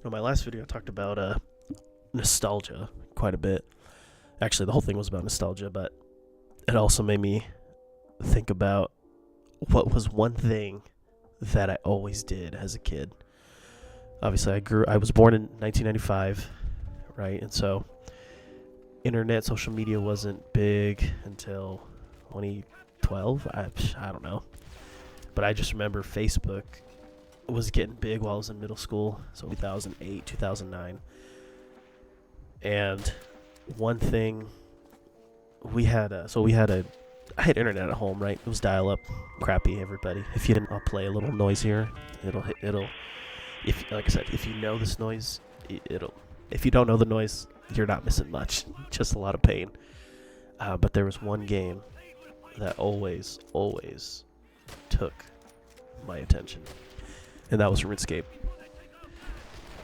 In my last video, I talked about nostalgia quite a bit. Actually, the whole thing was about nostalgia, but it also made me think about what was one thing that I always did as a kid. Obviously, I was born in 1995, right? And so internet, social media wasn't big until 2012. I don't know. But I just remember Facebook was getting big while I was in middle school, so 2008, 2009. And one thing I had internet at home, right? It was dial-up, crappy. Everybody, if you didn't, I'll play a little noisier. If like I said, if you know this noise, it'll. If you don't know the noise, you're not missing much. Just a lot of pain. But there was one game that always took my attention, and that was RuneScape.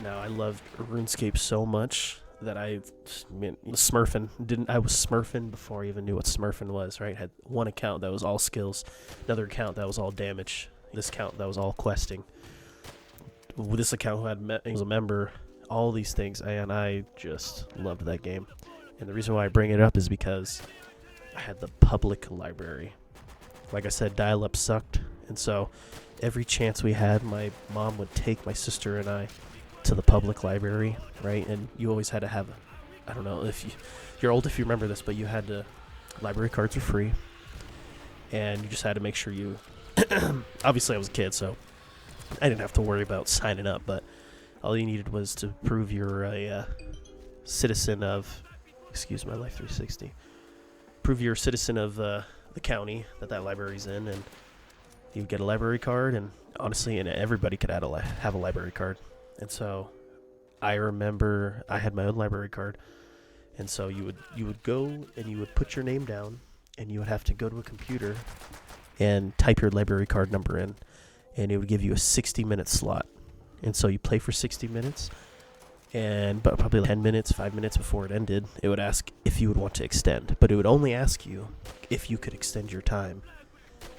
Now, I loved RuneScape so much that I was smurfing. I was smurfing before I even knew what smurfing was, right? Had one account that was all skills, another account that was all damage, this account that was all questing, this account who was a member, all these things, and I just loved that game. And the reason why I bring it up is because I had the public library. Like I said, dial-up sucked, and so every chance we had, my mom would take my sister and I to the public library, right? And you always had to have, I don't know if you're old if you remember this, but you had to, library cards were free, and you just had to make sure you, obviously I was a kid, so I didn't have to worry about signing up, but all you needed was to prove you're a citizen of, excuse my Life 360, prove you're a citizen of the county that library's in, and you would get a library card, and honestly, and everybody could have a library card. And so I remember I had my own library card, and so you would go and you would put your name down, and you would have to go to a computer and type your library card number in, and it would give you a 60-minute slot. And so you play for 60 minutes, and but probably 10 minutes, 5 minutes before it ended, it would ask if you would want to extend. But it would only ask you if you could extend your time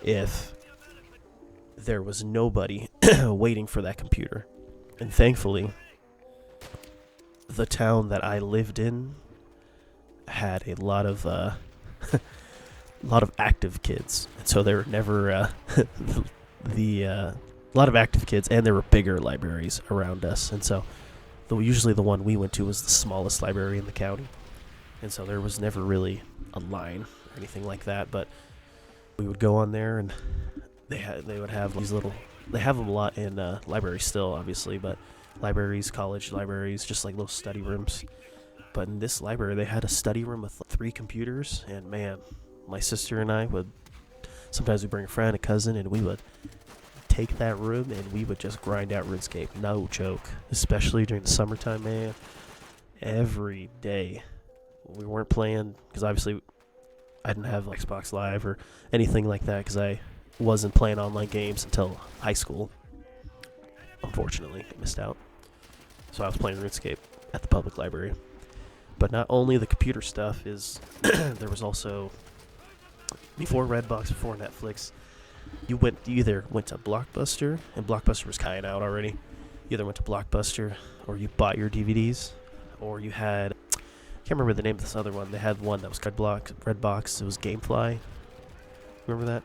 if there was nobody waiting for that computer. And thankfully, the town that I lived in had a lot of active kids, and so there were never a lot of active kids, and there were bigger libraries around us. And so, usually the one we went to was the smallest library in the county, and so there was never really a line or anything like that. But we would go on there, and they would have these little. They have them a lot in libraries still, obviously, but libraries, college libraries, just like little study rooms. But in this library, they had a study room with 3 computers, and man, my sister and I would, sometimes we'd bring a friend, a cousin, and we would take that room, and we would just grind out RuneScape. No joke. Especially during the summertime, man. Every day. We weren't playing, because obviously I didn't have Xbox Live or anything like that, because I wasn't playing online games until high school. Unfortunately, I missed out. So I was playing RuneScape at the public library. But not only the computer stuff is there was also, before Redbox, before Netflix, you either went to Blockbuster, and Blockbuster was kind out already. You either went to Blockbuster, or you bought your DVDs, or you had, I can't remember the name of this other one. They had one that was Redbox. It was GameFly. Remember that?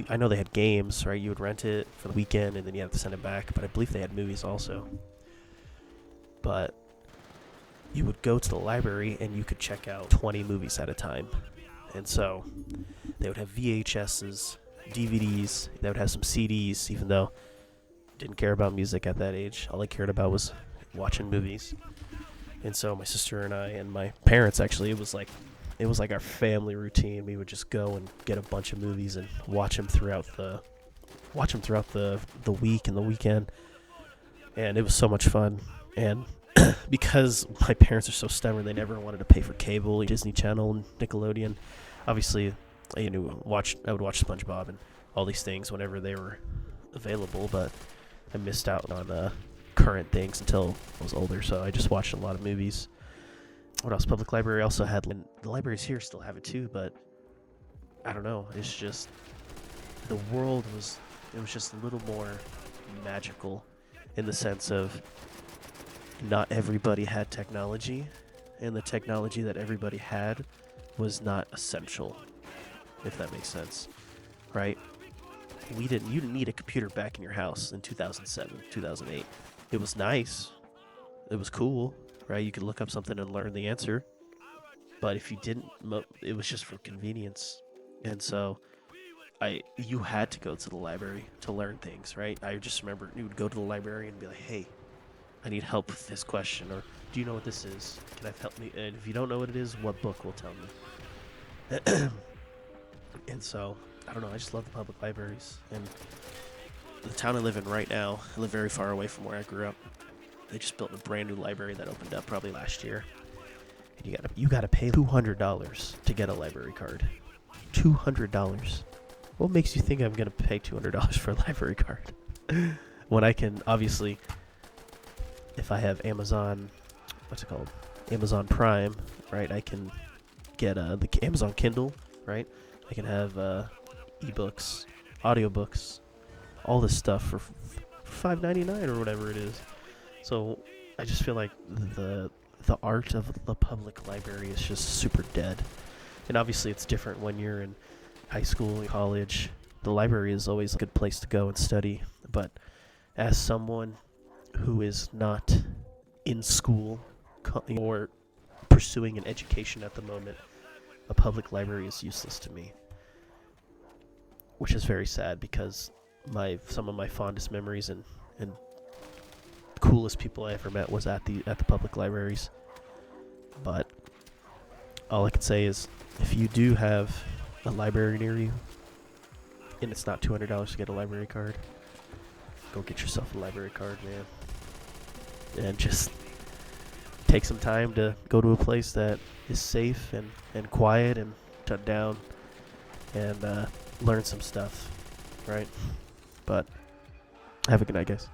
I know they had games, right? You would rent it for the weekend, and then you have to send it back. But I believe they had movies also. But you would go to the library, and you could check out 20 movies at a time. And so they would have VHSs, DVDs. They would have some CDs, even though I didn't care about music at that age. All I cared about was watching movies. And so my sister and I, and my parents, actually, it was like our family routine. We would just go and get a bunch of movies and watch them throughout the week and the weekend. And it was so much fun. And because my parents are so stubborn, they never wanted to pay for cable, Disney Channel, and Nickelodeon. Obviously, I would watch SpongeBob and all these things whenever they were available, but I missed out on current things until I was older, so I just watched a lot of movies. What else? Public library also had, and the libraries here still have it too, but I don't know. It's just, the world was just a little more magical in the sense of not everybody had technology, and the technology that everybody had was not essential, if that makes sense, right? You didn't need a computer back in your house in 2007, 2008. It was nice. It was cool, right? You could look up something and learn the answer. But if you didn't, it was just for convenience. And so you had to go to the library to learn things, right? I just remember you would go to the library and be like, "Hey, I need help with this question," or "Do you know what this is? Can I help me?" And if you don't know what it is, what book will tell me? And so I don't know. I just love the public libraries, and the town I live in right now. I live very far away from where I grew up. They just built a brand new library that opened up probably last year. And you gotta pay $200 to get a library card. $200. What makes you think I'm gonna pay $200 for a library card? When I can obviously, if I have Amazon, what's it called? Amazon Prime, right? I can get the Amazon Kindle, right? I can have ebooks, audiobooks, all this stuff for $5.99 or whatever it is. So I just feel like the art of the public library is just super dead. And obviously it's different when you're in high school and college. The library is always a good place to go and study. But as someone who is not in school or pursuing an education at the moment, a public library is useless to me. Which is very sad because some of my fondest memories and coolest people I ever met was at the public libraries. But all I can say is, if you do have a library near you, and it's not $200 to get a library card, go get yourself a library card, man. And just take some time to go to a place that is safe and quiet and shut down and learn some stuff, right? But have a good night, guys.